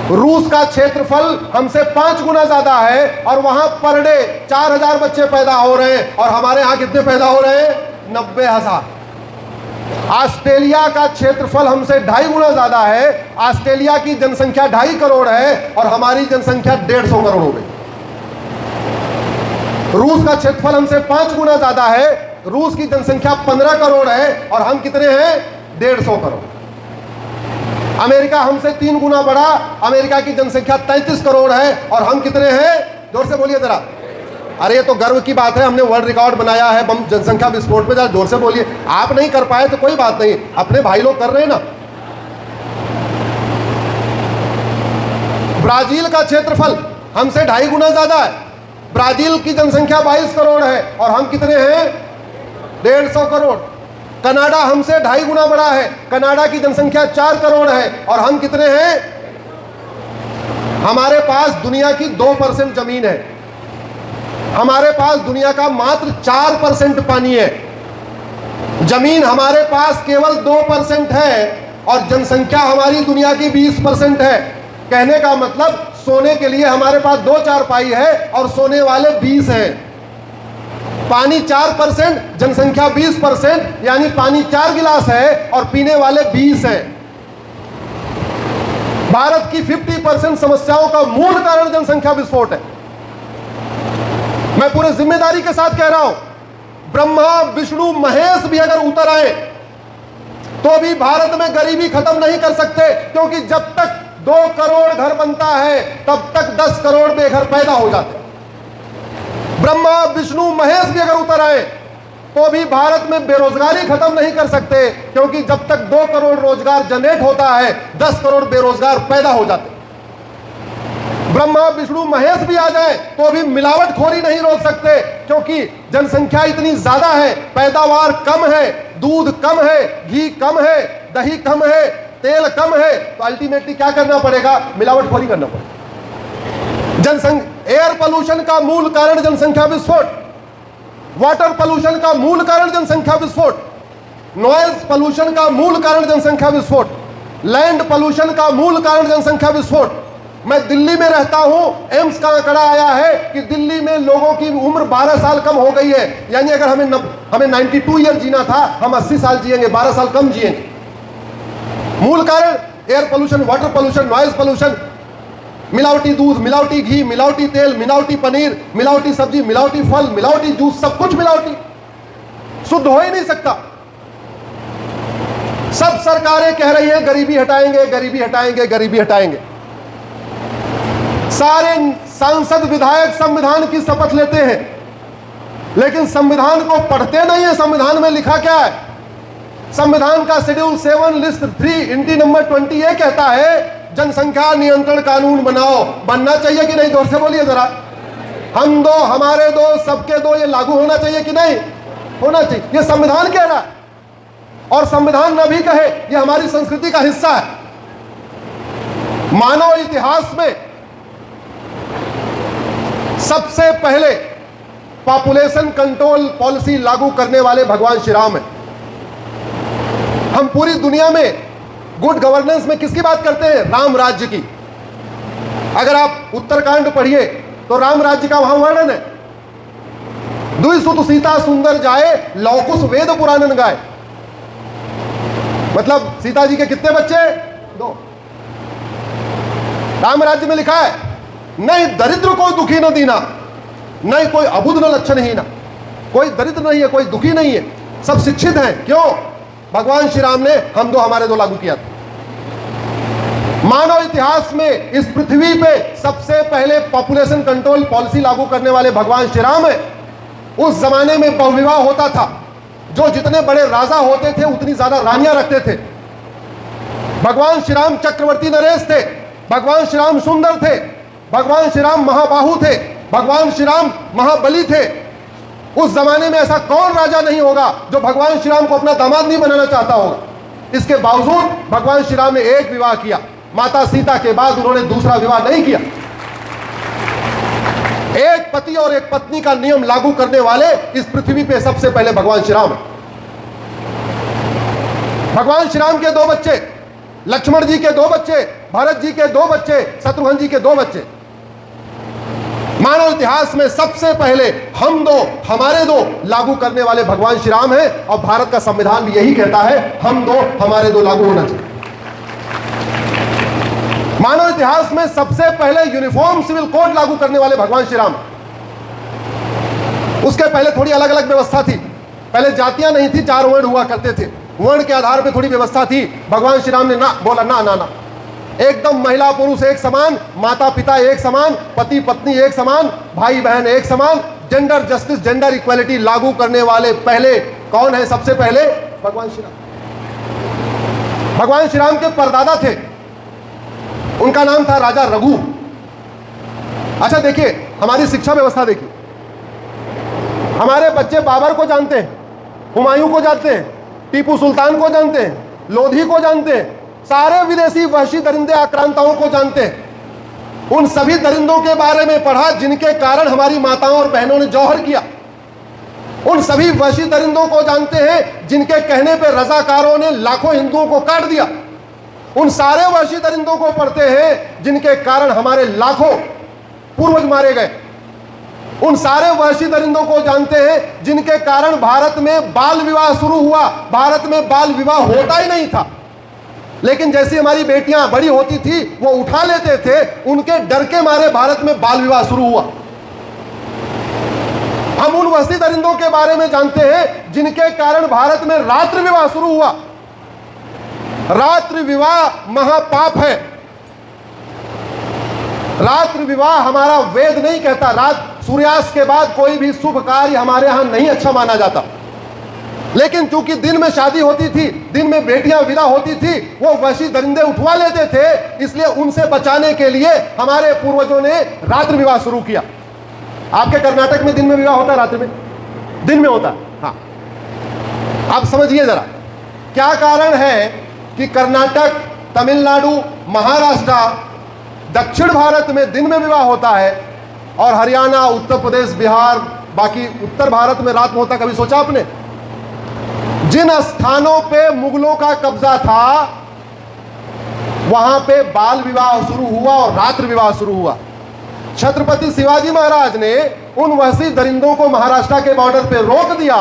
रूस का क्षेत्रफल हमसे 5 गुना ज्यादा है और वहां पर डे 4000 बच्चे पैदा हो रहे हैं और हमारे यहां कितने पैदा हो रहे हैं? 90,000। ऑस्ट्रेलिया का क्षेत्रफल हमसे 2.5 गुना ज्यादा है। ऑस्ट्रेलिया की जनसंख्या 2.5 करोड़ है और हमारी जनसंख्या 150 करोड़ हो गई। रूस का क्षेत्रफल हमसे 5 गुना ज्यादा है। रूस की जनसंख्या 15 करोड़ है और हम कितने हैं? 150 करोड़। अमेरिका हमसे 3 गुना बड़ा, अमेरिका की जनसंख्या 33 करोड़ है और हम कितने हैं? जोर से बोलिए जरा। अरे ये तो गर्व की बात है, हमने वर्ल्ड रिकॉर्ड बनाया है बम जनसंख्या विस्फोट में। जरा जोर से बोलिए। आप नहीं कर पाए तो कोई बात नहीं, अपने भाई लोग कर रहे हैं ना। ब्राजील का क्षेत्रफल हमसे 2.5 गुना ज्यादा है। ब्राजील की जनसंख्या 22 करोड़ है और हम कितने हैं? 150 करोड़। कनाडा हमसे 2.5 गुना बड़ा है। कनाडा की जनसंख्या 4 करोड़ है और हम कितने हैं? हमारे पास दुनिया की 2% जमीन है। हमारे पास दुनिया का मात्र 4% पानी है। जमीन हमारे पास केवल 2% है और जनसंख्या हमारी दुनिया की 20% है। कहने का मतलब सोने के लिए हमारे पास 2 चारपाई है और सोने वाले 20 हैं। पानी 4%, जनसंख्या 20%, यानी पानी 4 गिलास है और पीने वाले 20 हैं। भारत की 50% समस्याओं का मूल कारण जनसंख्या विस्फोट है। मैं पूरे जिम्मेदारी के साथ कह रहा हूं, ब्रह्मा विष्णु महेश भी अगर उतर आए तो भी भारत में गरीबी खत्म नहीं कर सकते, क्योंकि जब तक 2 करोड़ घर बनता है तब तक 10 करोड़ बेघर पैदा हो जाते। ब्रह्मा विष्णु महेश भी अगर उतर आए तो भी भारत में बेरोजगारी खत्म नहीं कर सकते, क्योंकि जब तक 2 करोड़ रोजगार जनरेट होता है 10 करोड़ बेरोजगार पैदा हो जाते। ब्रह्मा विष्णु महेश भी आ जाए तो भी मिलावटखोरी नहीं रोक सकते, क्योंकि जनसंख्या इतनी ज्यादा है, पैदावार कम है, दूध कम है, घी कम है, दही कम है, तेल कम है, तो अल्टीमेटली क्या करना पड़ेगा? मिलावटखोरी करना पड़ेगा। एयर पोल्यूशन का मूल कारण जनसंख्या विस्फोट, वाटर पोल्यूशन का मूल कारण जनसंख्या विस्फोट, नॉइज पोल्यूशन का मूल कारण जनसंख्या विस्फोट, लैंड पोल्यूशन का मूल कारण जनसंख्या विस्फोट। मैं दिल्ली में रहता हूं, एम्स का आंकड़ा आया है कि दिल्ली में लोगों की उम्र 12 साल कम हो गई है। यानी अगर हमें 92 ईयर जीना था, हम 80 साल जिएंगे, 12 साल कम जिएंगे। मूल कारण air pollution, water pollution, noise pollution, मिलावटी दूध, मिलावटी घी, मिलावटी तेल, मिलावटी पनीर, मिलावटी सब्जी, मिलावटी फल, मिलावटी जूस, सब कुछ मिलावटी, शुद्ध हो ही नहीं सकता। सब सरकारें कह रही हैं गरीबी हटाएंगे, गरीबी हटाएंगे, गरीबी हटाएंगे। सारे सांसद विधायक संविधान की शपथ लेते हैं, लेकिन संविधान को पढ़ते नहीं है। संविधान में लिखा क्या है? संविधान का शेड्यूल 7 लिस्ट 3 इंटी नंबर 20 ये कहता है जनसंख्या नियंत्रण कानून बनाओ। बनना चाहिए कि नहीं? जोर से बोलिए जरा। हम दो, हमारे दो, सबके दो, ये लागू होना चाहिए कि नहीं? होना चाहिए। ये संविधान कह रहा है, और संविधान न भी कहे, ये हमारी संस्कृति का हिस्सा है। मानव इतिहास में सबसे पहले पॉपुलेशन कंट्रोल पॉलिसी लागू करने वाले भगवान श्री राम हैं। हम पूरी दुनिया में गुड गवर्नेंस में किसकी बात करते हैं? राम राज्य की। अगर आप उत्तरकांड पढ़िए तो राम राज्य का वहां वर्णन है। दुई सुत सीता सुंदर जाए, लौकुश वेद पुराणन गाए। मतलब सीता जी के कितने बच्चे? 2। राम राज्य में लिखा है नहीं दरिद्र को दुखी न दीना, नहीं कोई अबुध न लक्षण ही ना। कोई दरिद्र नहीं है, कोई दुखी नहीं है, सब शिक्षित हैं। क्यों? भगवान श्री राम ने हम दो हमारे दो लागू किया था। मानव इतिहास में इस पृथ्वी पे सबसे पहले पॉपुलेशन कंट्रोल पॉलिसी लागू करने वाले भगवान श्री राम है। उस जमाने में बहुविवाह होता था। जो जितने बड़े राजा होते थे उतनी ज्यादा रानियां रखते थे। भगवान श्री राम चक्रवर्ती नरेश थे, भगवान श्री राम सुंदर थे, भगवान श्री राम महाबाहु थे, भगवान श्री राम महाबली थे। उस जमाने में ऐसा कौन राजा नहीं होगा जो भगवान श्री राम को अपना दामाद नहीं बनाना चाहता होगा। इसके बावजूद भगवान श्री राम ने एक विवाह किया, माता सीता के बाद उन्होंने दूसरा विवाह नहीं किया। एक पति और एक पत्नी का नियम लागू करने वाले इस पृथ्वी पे सबसे पहले भगवान श्री राम है। भगवान श्री राम के 2 बच्चे, लक्ष्मण जी के 2 बच्चे, भरत जी के 2 बच्चे, शत्रुघ्न जी के 2 बच्चे। मानव इतिहास में सबसे पहले हम दो हमारे दो लागू करने वाले भगवान श्री राम हैं, और भारत का संविधान भी यही कहता है, हम दो हमारे दो लागू होना चाहिए। मानव इतिहास में सबसे पहले यूनिफॉर्म सिविल कोड लागू करने वाले भगवान श्री राम। उसके पहले थोड़ी अलग अलग व्यवस्था थी, पहले जातियां नहीं थी, 4 वर्ण हुआ करते थे, वर्ण के आधार पर थोड़ी व्यवस्था थी। भगवान श्री राम ने ना बोला, ना ना ना, एकदम महिला पुरुष एक समान, माता पिता एक समान, पति पत्नी एक समान, भाई बहन एक समान, जेंडर जस्टिस, जेंडर इक्वालिटी लागू करने वाले पहले कौन है? सबसे पहले भगवान श्री राम। भगवान श्री राम के परदादा थे, उनका नाम था राजा रघु। अच्छा देखिए, हमारी शिक्षा व्यवस्था देखिए, हमारे बच्चे बाबर को जानते हैं, हुमायूं को जानते हैं, टीपू सुल्तान को जानते हैं, लोधी को जानते हैं, सारे विदेशी वहशी दरिंदे आक्रांताओं को जानते हैं। उन सभी दरिंदों के बारे में पढ़ा जिनके कारण हमारी माताओं और बहनों ने जौहर किया। उन सभी वहशी दरिंदों को जानते हैं जिनके कहने पर रजाकारों ने लाखों हिंदुओं को काट दिया। उन सारे वहशी दरिंदों को पढ़ते हैं जिनके कारण हमारे लाखों पूर्वज मारे गए। उन सारे वहशी दरिंदों को जानते हैं जिनके कारण भारत में बाल विवाह शुरू हुआ। भारत में बाल विवाह होता ही नहीं था, लेकिन जैसी हमारी बेटियां बड़ी होती थी वो उठा लेते थे, उनके डर के मारे भारत में बाल विवाह शुरू हुआ। हम उन वहशी दरिंदों के बारे में जानते हैं जिनके कारण भारत में रात्रि विवाह शुरू हुआ। रात्रि विवाह महापाप है। रात्रि विवाह हमारा वेद नहीं कहता। रात सूर्यास्त के बाद कोई भी शुभ कार्य हमारे यहां नहीं अच्छा माना जाता, लेकिन चूंकि दिन में शादी होती थी, दिन में बेटियां विदा होती थी, वो वहशी दरिंदे उठवा लेते थे, इसलिए उनसे बचाने के लिए हमारे पूर्वजों ने रात्रि विवाह शुरू किया। आपके कर्नाटक में दिन में विवाह होता है? रात्रि में? दिन में होता है। हाँ, आप समझिए जरा, क्या कारण है कि कर्नाटक, तमिलनाडु, महाराष्ट्र, दक्षिण भारत में दिन में विवाह होता है और हरियाणा, उत्तर प्रदेश, बिहार, बाकी उत्तर भारत में रात में होता? कभी सोचा आपने? जिन स्थानों पे मुगलों का कब्जा था वहां पे बाल विवाह शुरू हुआ और रात्रि विवाह शुरू हुआ। छत्रपति शिवाजी महाराज ने उन वहशी दरिंदों को महाराष्ट्र के बॉर्डर पे रोक दिया।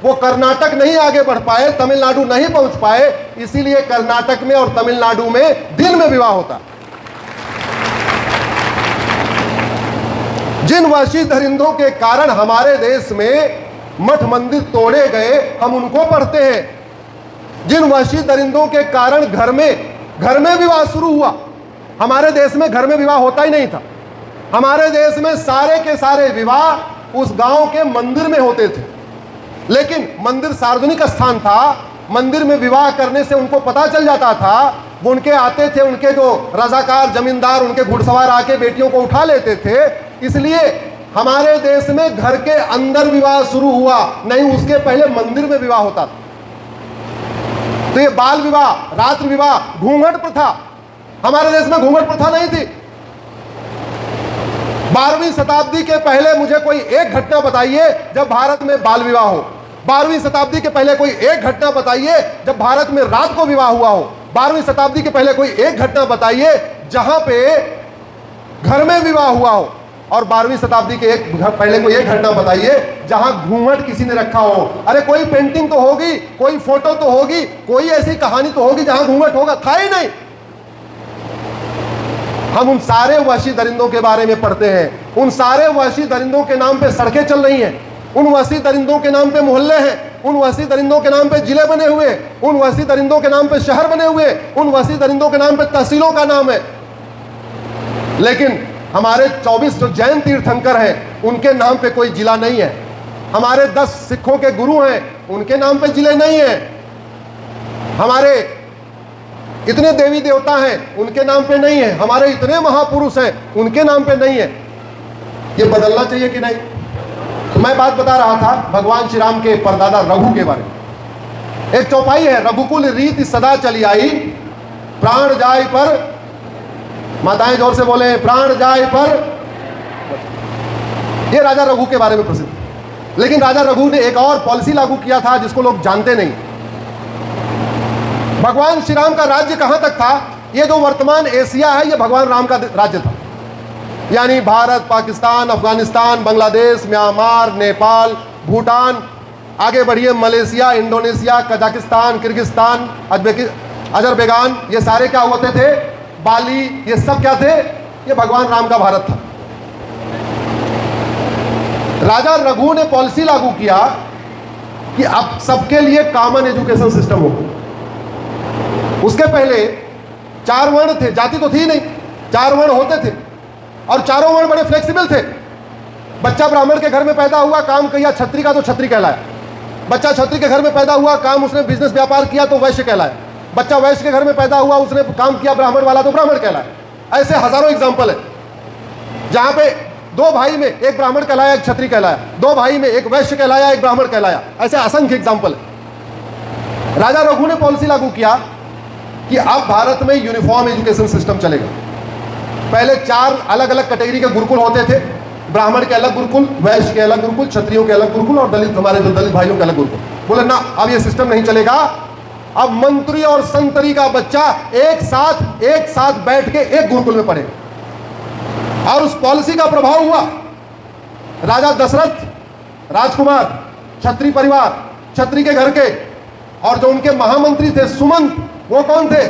वो कर्नाटक नहीं आगे बढ़ पाए, तमिलनाडु नहीं पहुंच पाए, इसीलिए कर्नाटक में और तमिलनाडु में दिन में विवाह होता। जिन वहशी दरिंदों के कारण हमारे देश में मठ मंदिर तोड़े गए, हम उनको पढ़ते हैं। जिन वहशी दरिंदों के कारण घर में विवाह शुरू हुआ। हमारे देश में घर में विवाह होता ही नहीं था। हमारे देश में सारे के सारे विवाह उस गांव के मंदिर में होते थे, लेकिन मंदिर सार्वजनिक स्थान था। मंदिर में विवाह करने से उनको पता चल जाता था। वो उनके आते थे, उनके जो रजाकार जमींदार, उनके घुड़सवार आके बेटियों को उठा लेते थे। इसलिए हमारे देश में घर के अंदर विवाह शुरू हुआ, नहीं उसके पहले मंदिर में विवाह होता था। तो ये बाल विवाह, रात्रि विवाह, घूंघट प्रथा, हमारे देश में घूंघट प्रथा नहीं थी। 12वीं शताब्दी के पहले मुझे कोई एक घटना बताइए जब भारत में बाल विवाह हो। 12वीं शताब्दी के पहले कोई एक घटना बताइए जब भारत में रात को विवाह हुआ हो। 12वीं शताब्दी के पहले कोई एक घटना बताइए जहां पे घर में विवाह हुआ हो। और 12वीं शताब्दी के पहले कोई एक घटना बताइए जहां घूंघट किसी ने रखा हो। अरे कोई पेंटिंग तो होगी, कोई फोटो तो होगी, कोई ऐसी कहानी तो होगी जहां घूंघट होगा। था ही नहीं। हम उन सारे वहशी दरिंदों के बारे में पढ़ते हैं। उन सारे वहशी दरिंदों के नाम पे सड़कें चल रही हैं, उन वहशी दरिंदों के नाम पे मोहल्ले हैं, उन वहशी दरिंदों के नाम पे जिले बने हुए, उन वहशी दरिंदों के नाम पे शहर बने हुए, उन वहशी दरिंदों के नाम पे तहसीलों का नाम है। लेकिन हमारे 24 जो जैन तीर्थंकर हैं उनके नाम पे कोई जिला नहीं है। हमारे 10 सिखों के गुरु हैं, उनके नाम पे जिले नहीं हैं। हमारे इतने देवी देवता हैं, उनके नाम पे नहीं है। हमारे इतने महापुरुष हैं, उनके नाम पे नहीं है। ये बदलना चाहिए कि नहीं? तो मैं बात बता रहा था भगवान श्री राम के परदादा रघु के बारे में। एक चौपाई है, रघुकुल रीति सदा चली आई, प्राण जाय पर, माताएं जोर से बोले, प्राण जाय पर। ये राजा रघु के बारे में प्रसिद्ध। लेकिन राजा रघु ने एक और पॉलिसी लागू किया था जिसको लोग जानते नहीं। भगवान श्री राम का राज्य कहां तक था? ये जो वर्तमान एशिया है, ये भगवान राम का राज्य था। यानी भारत, पाकिस्तान, अफगानिस्तान, बांग्लादेश, म्यांमार, नेपाल, भूटान, आगे बढ़िए Malaysia, Indonesia, Kazakhstan, Kyrgyzstan, Azerbaijan, ये सारे क्या होते थे? बाली, ये सब क्या थे? ये भगवान राम का भारत था। राजा रघु ने पॉलिसी लागू किया कि अब सबके लिए कॉमन एजुकेशन सिस्टम हो। उसके पहले 4 वर्ण थे, जाति तो थी नहीं, 4 वर्ण होते थे और चारों वर्ण बड़े फ्लेक्सिबल थे। बच्चा ब्राह्मण के घर में पैदा हुआ, काम किया छत्री का तो छत्री कहलाया। बच्चा छत्री के घर में पैदा हुआ, काम उसने बिजनेस व्यापार किया तो वैश्य कहलाया। बच्चा वैश्य के घर में पैदा हुआ, उसने काम किया ब्राह्मण वाला तो ब्राह्मण कहलाया। ऐसे हजारों एग्जाम्पल है जहां पे 2 भाई में एक ब्राह्मण कहलाया, एक छत्री कहलाया, 2 भाई में एक वैश्य कहलाया, एक ब्राह्मण कहलाया। ऐसे असंख्य एग्जाम्पल है। राजा रघु ने पॉलिसी लागू किया कि अब भारत में यूनिफॉर्म एजुकेशन सिस्टम चलेगा। पहले 4 अलग अलग कैटेगरी के गुरुकुल होते थे। ब्राह्मण के अलग गुरुकुल, वैश्य के अलग गुरुकुल, क्षत्रियों के अलग गुरुकुल और दलित, हमारे जो दलित भाइयों के अलग गुरुकुल। बोले ना, अब ये सिस्टम नहीं चलेगा। अब मंत्री और संतरी का बच्चा एक साथ बैठ के एक गुरुकुल में पढ़ेगा। और उस पॉलिसी का प्रभाव हुआ। राजा दशरथ राजकुमार, क्षत्रिय परिवार, क्षत्रिय के घर के, और जो उनके महामंत्री थे सुमंत, वो कौन थे?